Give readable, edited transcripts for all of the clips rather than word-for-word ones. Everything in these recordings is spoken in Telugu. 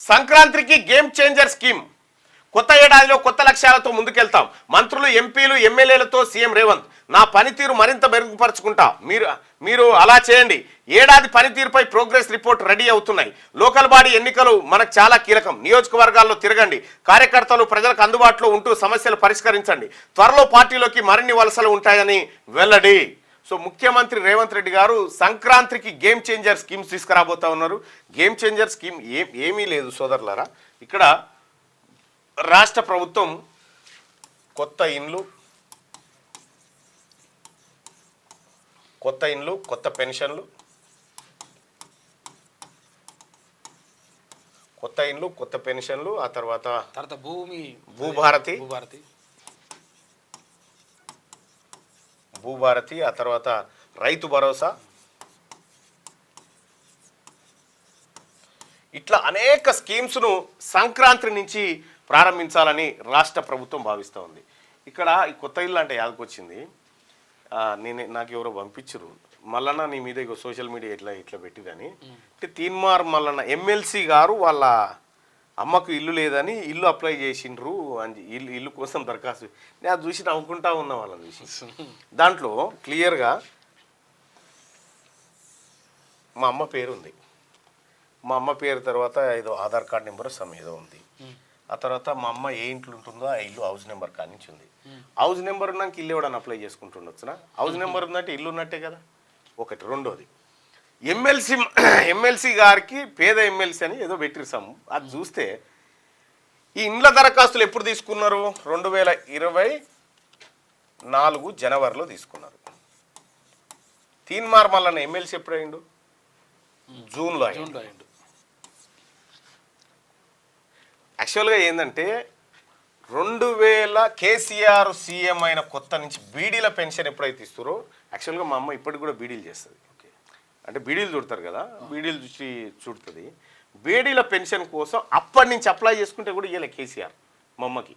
సంక్రాంతికి గేమ్ చేంజర్ స్కీమ్. కొత్త ఏడాదిలో కొత్త లక్ష్యాలతో ముందుకెళ్తాం. మంత్రులు, ఎంపీలు, ఎమ్మెల్యేలతో సీఎం రేవంత్. నా పనితీరు మరింత మెరుగుపరుచుకుంటా, మీరు అలా చేయండి. ఏడాది పనితీరుపై ప్రోగ్రెస్ రిపోర్ట్ రెడీ అవుతున్నాయి. లోకల్ బాడీ ఎన్నికలు మనకు చాలా కీలకం. నియోజకవర్గాల్లో తిరగండి. కార్యకర్తలు ప్రజలకు అందుబాటులో ఉంటూ సమస్యలు పరిష్కరించండి. త్వరలో పార్టీలోకి మరిన్ని వలసలు ఉంటాయని వెల్లడి. సో ముఖ్యమంత్రి రేవంత్ రెడ్డి గారు సంక్రాంతికి గేమ్ చేంజర్ స్కీమ్స్ తీసుకురాబోతా ఉన్నారు. గేమ్ చేంజర్ స్కీమ్ ఏమీ లేదు సోదరులారా. ఇక్కడ రాష్ట్ర ప్రభుత్వం కొత్త ఇండ్లు, కొత్త పెన్షన్లు, ఆ తర్వాత భూభారతి, ఆ తర్వాత రైతు భరోసా, ఇట్లా అనేక స్కీమ్స్ను సంక్రాంతి నుంచి ప్రారంభించాలని రాష్ట్ర ప్రభుత్వం భావిస్తూ ఉంది. ఇక్కడ ఈ కొత్త ఇల్లు అంటే యాదకొచ్చింది, నాకు ఎవరో పంపించరు, మల్లన్న నీ మీద సోషల్ మీడియా ఇట్లా పెట్టిదని. అంటే తీన్మార్ మల్లన్న ఎమ్మెల్సీ గారు వాళ్ళ అమ్మకు ఇల్లు లేదని ఇల్లు అప్లై చేసిండ్రు అని ఇల్లు కోసం దరఖాస్తు. నేను అది చూసి నవ్వుకుంటా ఉన్నా వాళ్ళని చూసి. దాంట్లో క్లియర్గా మా అమ్మ పేరు ఉంది. మా అమ్మ పేరు తర్వాత ఏదో ఆధార్ కార్డ్ నెంబర్ ఏదో ఉంది. ఆ తర్వాత మా అమ్మ ఏ ఇంట్లో ఉంటుందో ఆ ఇల్లు హౌస్ నెంబర్ కాడి నుంచి ఉంది. హౌస్ నెంబర్ ఉన్నాక ఇల్లు ఎవడని అప్లై చేసుకుంటుండొచ్చునా? హౌస్ నెంబర్ ఉందంటే ఇల్లు ఉన్నట్టే కదా. ఒకటి. రెండోది, ఎమ్మెల్సీ గారికి పేద ఎమ్మెల్సీ అని ఏదో పెట్టిస్తాము. అది చూస్తే ఈ ఇండ్ల దరఖాస్తులు ఎప్పుడు తీసుకున్నారు? 2024 జనవరిలో తీసుకున్నారు. తీన్మార్ మల్లన్న ఎమ్మెల్సీ ఎప్పుడు అయిండు? జూన్లో అయిండు. యాక్చువల్గా ఏంటంటే 2000 కేసీఆర్ సీఎం అయిన కొత్త నుంచి బీడీల పెన్షన్ ఎప్పుడైతే ఇస్తారో, యాక్చువల్గా మా అమ్మ ఇప్పటికి కూడా బీడీలు చేస్తుంది. అంటే బీడీలు చుడతారు కదా, బీడీలు చూసి చుడుతుంది. బీడీల పెన్షన్ కోసం అప్పటి నుంచి అప్లై చేసుకుంటే కూడా ఇవ్వలే కేసీఆర్ మా అమ్మకి.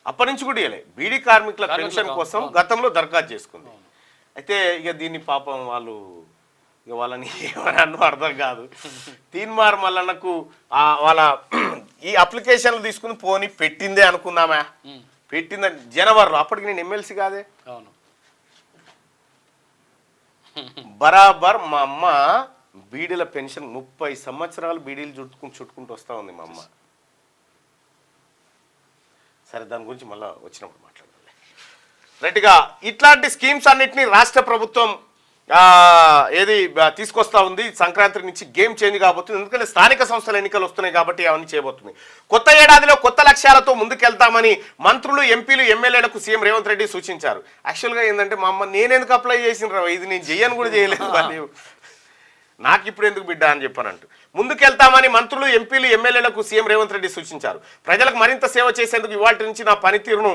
అప్పటి నుంచి కూడా ఇవ్వలే. బీడీ కార్మికుల పెన్షన్ కోసం గతంలో దరఖాస్తు చేసుకుంది. అయితే ఇక దీన్ని పాపం వాళ్ళని ఏమన్నా అర్థం కాదు. తీన్మార్ మల్లన్నకు వాళ్ళ ఈ అప్లికేషన్లు తీసుకుని పోని పెట్టిందే అనుకున్నామా? పెట్టిందని జనవరిలో. అప్పటికి నేను ఎమ్మెల్సీ కాదే. బరాబర్ మా అమ్మ బీడీల పెన్షన్ 30 సంవత్సరాలు బీడీలు చుట్టుకుంటూ వస్తూ ఉంది మా అమ్మ. సరే, దాని గురించి మళ్ళీ వచ్చినప్పుడు మాట్లాడాలి. రైట్గా ఇట్లాంటి స్కీమ్స్ అన్నిటినీ రాష్ట్ర ప్రభుత్వం తీసుకొస్తా ఉంది. సంక్రాంతి నుంచి గేమ్ చేంజ్ కాబోతుంది. ఎందుకంటే స్థానిక సంస్థల ఎన్నికలు వస్తున్నాయి కాబట్టి అవన్నీ చేయబోతుంది. కొత్త ఏడాదిలో కొత్త లక్ష్యాలతో ముందుకెళ్తామని మంత్రులు, ఎంపీలు, ఎమ్మెల్యేలకు సీఎం రేవంత్ రెడ్డి సూచించారు. యాక్చువల్గా ఏంటంటే మా అమ్మ నేనెందుకు అప్లై చేసిన ఇది నేను చెయ్యను కూడా చేయలేదు, నాకు ఇప్పుడు ఎందుకు బిడ్డ అని చెప్పానంటూ ముందుకెళ్తామని మంత్రులు, ఎంపీలు, ఎమ్మెల్యేలకు సీఎం రేవంత్ రెడ్డి సూచించారు. ప్రజలకు మరింత సేవ చేసేందుకు ఇవాటి నుంచి నా పనితీరును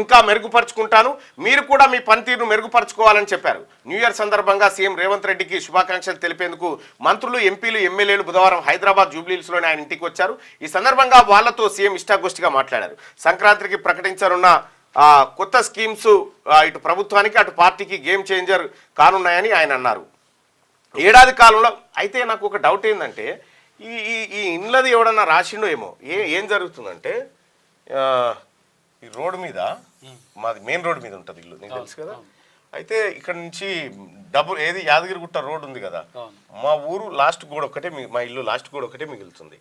ఇంకా మెరుగుపరుచుకుంటాను, మీరు కూడా మీ పనితీరును మెరుగుపరుచుకోవాలని చెప్పారు. న్యూ ఇయర్ సందర్భంగా సీఎం రేవంత్ రెడ్డికి శుభాకాంక్షలు తెలిపేందుకు మంత్రులు, ఎంపీలు, ఎమ్మెల్యేలు బుధవారం హైదరాబాద్ జూబ్లీహిల్స్లోని ఆయన ఇంటికి వచ్చారు. ఈ సందర్భంగా వాళ్లతో సీఎం ఇష్టాగోష్ఠిగా మాట్లాడారు. సంక్రాంతికి ప్రకటించనున్న కొత్త స్కీమ్స్ ఇటు ప్రభుత్వానికి అటు పార్టీకి గేమ్ చేంజర్ కానున్నాయని ఆయన అన్నారు. ఏడాది కాలంలో అయితే నాకు ఒక డౌట్ ఏంటంటే ఈ ఇండ్లది ఎవడన్నా రాసిండో ఏమో. ఏం జరుగుతుందంటే ఈ రోడ్డు మీద, మాది మెయిన్ రోడ్డు మీద ఉంటుంది ఇల్లు, నీకు తెలుసు కదా. అయితే ఇక్కడ నుంచి ఏది యాదగిరిగుట్ట రోడ్ ఉంది కదా, మా ఊరు లాస్ట్ గోడ ఒకటే, మా ఇల్లు లాస్ట్ గోడ ఒకటే మిగులుతుంది.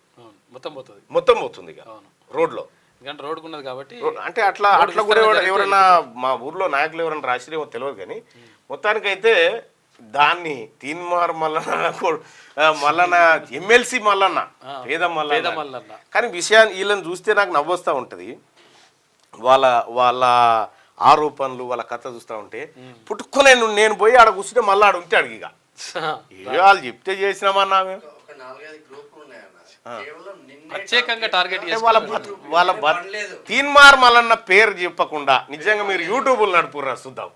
మొత్తం పోతుంది ఇక రోడ్లో. రోడ్డుకున్నది కాబట్టి అంటే అట్లా కూడా ఎవరన్నా మా ఊర్లో నాయకులు ఎవరైనా రాసిరేమో తెలియదు. కానీ మొత్తానికైతే దాన్ని తీన్మార్ మల్లన్న ఎమ్మెల్సీ మల్లన్న, పేద మల్లన్న. కానీ విషయాన్ని వీళ్ళని చూస్తే నాకు నవ్వొస్తూ ఉంటుంది. వాళ్ళ ఆరోపణలు, వాళ్ళ కథ చూస్తూ ఉంటే పుట్టుకునే నేను పోయి ఆడ కూర్చుంటే మళ్ళీ ఆడ ఉంటే అడిగిక వాళ్ళు చెప్తే చేసినామన్నా మేము. వాళ్ళ తీన్మార్ మల్లన్న పేరు చెప్పకుండా నిజంగా మీరు యూట్యూబ్లు నడుపురా చూద్దాం.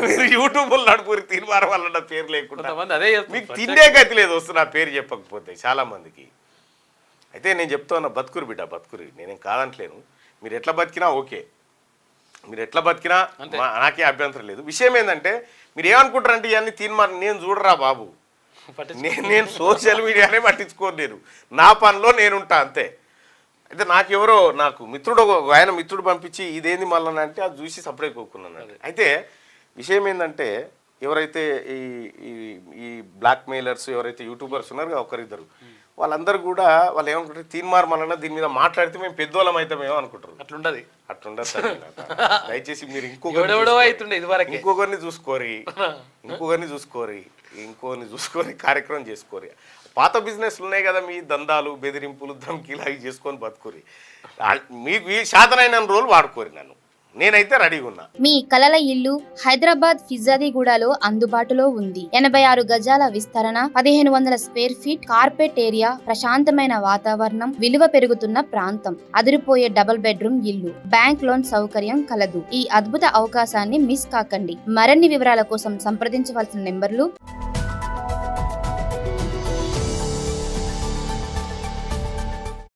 మీరు యూట్యూబ్లు నడుపురు తీన్మార్ మల్లన్న పేరు లేకుండా మీకు తిండే గతి లేదు వస్తున్నా పేరు చెప్పకపోతే చాలా మందికి. అయితే నేను చెప్తా ఉన్నా, బతుకురు బిడ్డ బతుకురు, నేనేం కాదంటలేను. మీరు ఎట్లా బతికినా ఓకే, మీరు ఎట్లా బతికినా నాకే అభ్యంతరం లేదు. విషయం ఏంటంటే మీరు ఏమనుకుంటారంటే ఇవన్నీ తీన్మార్ నేను చూడరా బాబు, నేను సోషల్ మీడియానే పట్టించుకోను, నేను నా పనిలో నేనుంటా అంతే. అయితే నాకు మిత్రుడు ఆయన మిత్రుడు పంపించి ఇదేంది మళ్ళీ అంటే అది చూసి సపరేట్ కోరుకున్నాను. అయితే విషయం ఏంటంటే ఎవరైతే ఈ ఈ బ్లాక్ మెయిలర్స్ ఎవరైతే యూట్యూబర్స్ ఉన్నారో ఒకరిద్దరు వాళ్ళందరూ కూడా వాళ్ళు ఏమనుకుంటారు, తీన్మార్ మళ్ళీ దీని మీద మాట్లాడితే మేము పెద్దోళ్ళం అవుతామేమో అనుకుంటారు. అట్లుండదు దయచేసి మీరు ఇంకొకరిని చూసుకోరి కార్యక్రమం చేసుకోరి. పాత బిజినెస్లు ఉన్నాయి కదా, మీ దందాలు బెదిరింపులు ధమ్కీలు అవి చేసుకొని బతుకోరి. మీకు ఈ శాతనైన రోజులు వాడుకోరి, నేనైతే రెడీగా ఉన్నా. మీ కలల ఇల్లు హైదరాబాద్ ఫిజాదిగూడలో అందుబాటులో ఉంది. 86 గజాల విస్తరణ, 1500 స్క్వేర్ ఫీట్, కార్పెట్ ఏరియా, ప్రశాంతమైన వాతావరణం, విలువ పెరుగుతున్న ప్రాంతం, అదిరిపోయే డబుల్ బెడ్రూమ్ ఇల్లు, బ్యాంక్ లోన్ సౌకర్యం కలదు. ఈ అద్భుత అవకాశాన్ని మిస్ కాకండి. మరిన్ని వివరాల కోసం సంప్రదించవలసిన నెంబర్లు